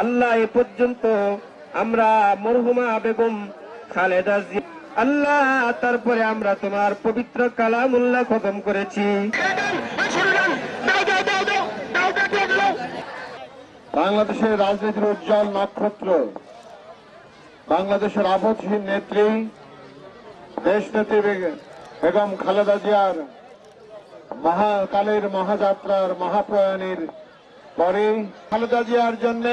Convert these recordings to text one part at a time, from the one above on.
আল্লাহ এ পর্যন্ত আমরা মরহুমা বেগম খালেদা জিয়া আল্লাহ তারপরে আমরা তোমার পবিত্র কালামুল্লাহ খতম করেছি। বাংলাদেশের রাজনীতির উজ্জ্বল নক্ষত্র, বাংলাদেশের আপদহীন নেত্রী দেশনেত্রী বেগম খালেদা জিয়ার মহাকালের মহাযাত্রার মহাপ্রয়াণের পরে খালেদা জিয়ার জন্য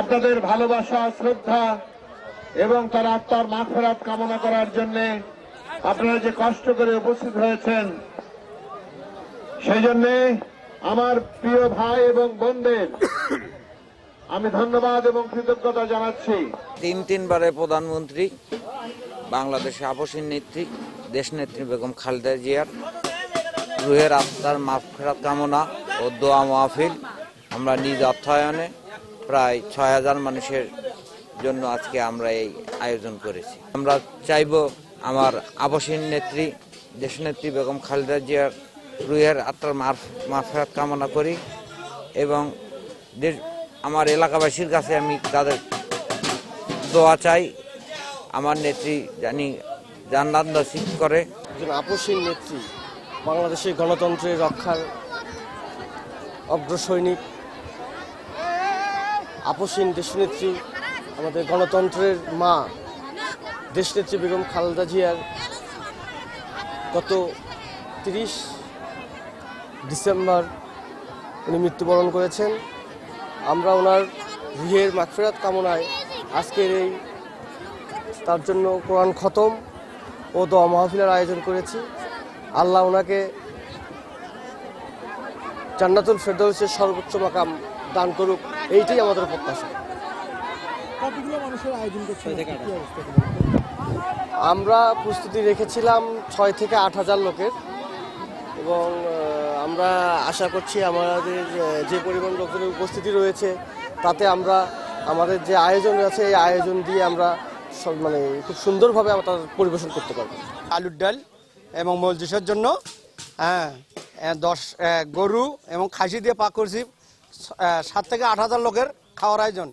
আপনাদের ভালোবাসা, শ্রদ্ধা এবং তার আত্মার মাগফিরাত কামনা করার জন্য আপনারা যে কষ্ট করে উপস্থিত হয়েছেন, সেই জন্য আমার প্রিয় ভাই এবং বোনদের আমি ধন্যবাদ এবং কৃতজ্ঞতা জানাচ্ছি। তিনবারের প্রধানমন্ত্রী, বাংলাদেশের আপসীন নেত্রী দেশনেত্রী বেগম খালেদা জিয়ার রুহের আত্মার মাগফিরাত কামনা ও দোয়া মাহফিল আমরা নিজ অর্থায়নে প্রায় ৬,০০০ মানুষের জন্য আজকে আমরা এই আয়োজন করেছি। আমরা চাইব আমার আপসীন নেত্রী দেশনেত্রী বেগম খালেদা জিয়ার রুহের আত্মার মাগফিরাত কামনা করি এবং আমার এলাকাবাসীর কাছে আমি তাদের দোয়া চাই, আমার নেত্রী জানি জান্নাত নসিব করে। একজন আপসীন নেত্রী, বাংলাদেশের গণতন্ত্রের রক্ষার অগ্রসৈনিক, আপসীন দেশনেত্রী, আমাদের গণতন্ত্রের মা দেশনেত্রী বেগম খালেদা জিয়ার গত 30 ডিসেম্বর উনি মৃত্যুবরণ করেছেন। আমরা ওনার রুহের মাগফিরাত কামনায় আজকের এই তার জন্য কোরআন খতম ও দোয়া মাহফিলের আয়োজন করেছি। আল্লাহ ওনাকে জান্নাতুল ফেরদৌসের সর্বোচ্চ মাকাম দান করুক, এইটাই আমাদের প্রত্যাশা। আমরা প্রস্তুতি রেখেছিলাম 6 থেকে 8,000 লোকের এবং আমরা আশা করছি আমাদের যে পরিমাণ লোকজনের উপস্থিতি রয়েছে তাতে আমরা আমাদের যে আয়োজন আছে এই আয়োজন দিয়ে আমরা মানে খুব সুন্দরভাবে আমরা তার পরিবেশন করতে পারবো। আলুর ডাল এবং মজলিসের জন্য 10 গরু এবং খাসি দিয়ে পাক করছি। 7 থেকে 8,000 লোকের খাওয়ার আয়োজন।